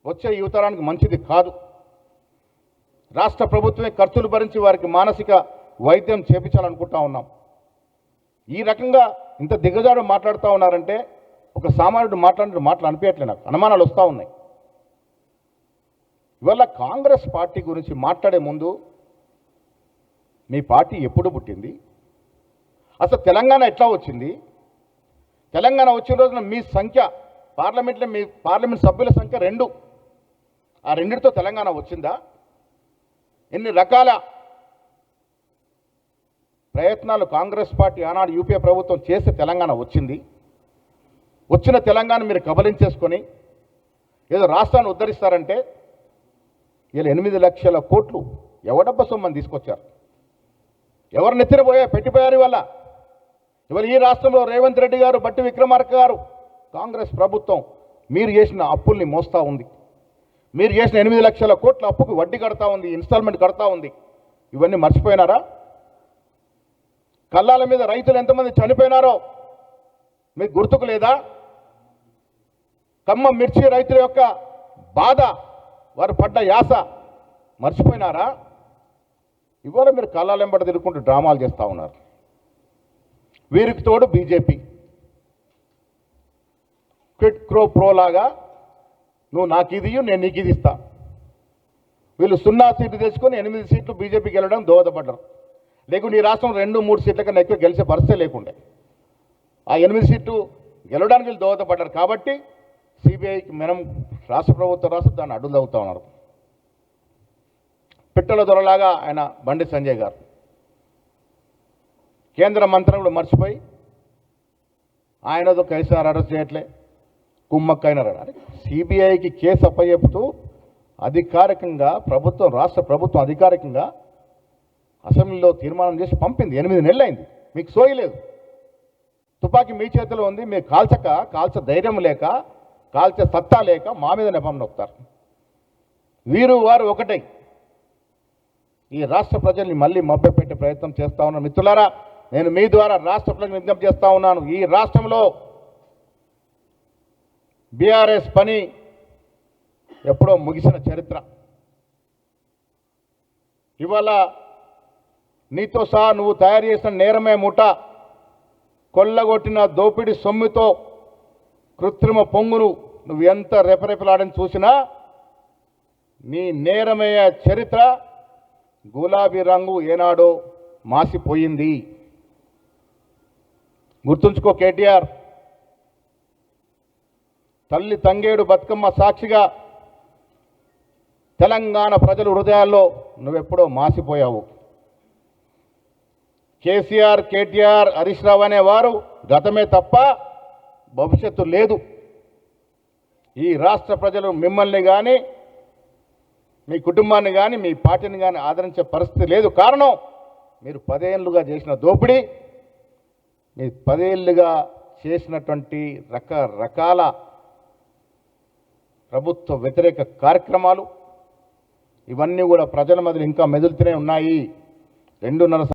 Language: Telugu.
వచ్చే యువతరానికి మంచిది కాదు. రాష్ట్ర ప్రభుత్వమే ఖర్చులు భరించి వారికి మానసిక వైద్యం చేపించాలనుకుంటా ఉన్నాం. ఈ రకంగా ఇంత దిగజారు మాట్లాడుతూ ఉన్నారంటే ఒక సామాన్యుడు మాట్లాడిన మాటలు అనిపించట్లే, నాకు అనుమానాలు వస్తూ ఉన్నాయి. ఇవాళ కాంగ్రెస్ పార్టీ గురించి మాట్లాడే ముందు మీ పార్టీ ఎప్పుడు పుట్టింది, అసలు తెలంగాణ ఎట్లా వచ్చింది, తెలంగాణ వచ్చిన రోజున మీ సంఖ్య పార్లమెంట్లో మీ పార్లమెంట్ సభ్యుల సంఖ్య 2, ఆ రెండిటితో తెలంగాణ వచ్చిందా? ఎన్ని రకాల ప్రయత్నాలు కాంగ్రెస్ పార్టీ ఆనాడు యూపీఏ ప్రభుత్వం చేస్తే తెలంగాణ వచ్చింది. వచ్చిన తెలంగాణ మీరు కబలించేసుకొని ఏదో రాష్ట్రాన్ని ఉద్ధరిస్తారంటే వీళ్ళు 8 లక్షల కోట్లు ఎవడబ్బ సొమ్మని తీసుకొచ్చారు, ఎవరు నెత్తినపోయా పెట్టిపోయారు. ఇవాళ ఈ రాష్ట్రంలో రేవంత్ రెడ్డి గారు, బట్టి విక్రమార్క గారు, కాంగ్రెస్ ప్రభుత్వం మీరు చేసిన అప్పుల్ని మోస్తూ ఉంది. మీరు చేసిన 8 లక్షల కోట్ల అప్పుకి వడ్డీ కడతా ఉంది, ఇన్స్టాల్మెంట్ కడతా ఉంది. ఇవన్నీ మర్చిపోయినారా? కళ్ళాల మీద రైతులు ఎంతమంది చనిపోయినారో మీకు గుర్తుకు లేదా? ఖమ్మం మిర్చి రైతుల యొక్క బాధ, వారు పడ్డ యాస మర్చిపోయినారా? ఇవాళ మీరు కళ్ళాలెంబడి తిరుగుకుంటూ డ్రామాలు చేస్తూ ఉన్నారు. వీరికి తోడు బీజేపీ క్విట్ క్రో ప్రో లాగా నువ్వు నాకు ఇది నేను నీకు ఇది ఇస్తా. వీళ్ళు 0 సీట్లు తెచ్చుకొని 8 సీట్లు బీజేపీకి వెళ్ళడం దోహదపడ్డారు. లేకుంటే ఈ రాష్ట్రం 2-3 సీట్ల కన్నా ఎక్కువ గెలిచే పరిస్థితి లేకుండే. ఆ 8 సీట్లు గెలవడానికి వీళ్ళు దోహదపడ్డారు. కాబట్టి సిబిఐకి మనం రాష్ట్ర ప్రభుత్వం రాష్ట్రం దాన్ని అడ్డు తగ్గుతూ ఉన్నారు. పిట్టల దొరలాగా ఆయన బండి సంజయ్ గారు కేంద్ర మంత్రులు మర్చిపోయి ఆయనతో కేసీఆర్ అరెస్ట్ చేయట్లే, కుమ్మక్కైనారు. సిబిఐకి కేసు అప్పచెప్తూ అధికారికంగా ప్రభుత్వం, రాష్ట్ర ప్రభుత్వం అధికారికంగా అసెంబ్లీలో తీర్మానం చేసి పంపింది. 8 నెలలు అయింది. మీకు సోయలేదు. తుపాకీ మీ చేతిలో ఉంది. మీరు కాల్చ ధైర్యం లేక, కాల్చే సత్తా లేక మా మీద నెపం నొక్కుతారు. వీరు వారు ఒకటే ఈ రాష్ట్ర ప్రజల్ని మళ్ళీ మభ్యపెట్టే ప్రయత్నం చేస్తూ ఉన్నాను. మిత్రులారా, నేను మీ ద్వారా రాష్ట్ర ప్రజలకు విజ్ఞప్తి చేస్తూ ఉన్నాను. ఈ రాష్ట్రంలో బీఆర్ఎస్ పని ఎప్పుడో ముగిసిన చరిత్ర. ఇవాళ నీతో సహా నువ్వు తయారు చేసిన నేరమే ముఠ కొల్లగొట్టిన దోపిడీ సొమ్ముతో కృత్రిమ పొంగును నువ్వు ఎంత రెపరెపలాడని చూసినా నీ నేరమయ్య చరిత్ర గులాబీ రంగు ఏనాడో మాసిపోయింది. గుర్తుంచుకో కేటీఆర్. తల్లి తంగేడు బతుకమ్మ సాక్షిగా తెలంగాణ ప్రజల హృదయాల్లో నువ్వెప్పుడో మాసిపోయావు. కేసీఆర్, కేటీఆర్, హరీష్ రావు అనేవారు గతమే తప్ప భవిష్యత్తు లేదు. ఈ రాష్ట్ర ప్రజలు మిమ్మల్ని కానీ, మీ కుటుంబాన్ని కానీ, మీ పార్టీని కానీ ఆదరించే పరిస్థితి లేదు. కారణం మీరు 10 ఏళ్ళుగా చేసిన దోపిడీ, మీరు 10 ఏళ్ళుగా చేసినటువంటి రకరకాల ప్రభుత్వ వ్యతిరేక కార్యక్రమాలు, ఇవన్నీ కూడా ప్రజల మధ్య ఇంకా మెదులుతూనే ఉన్నాయి. 2.5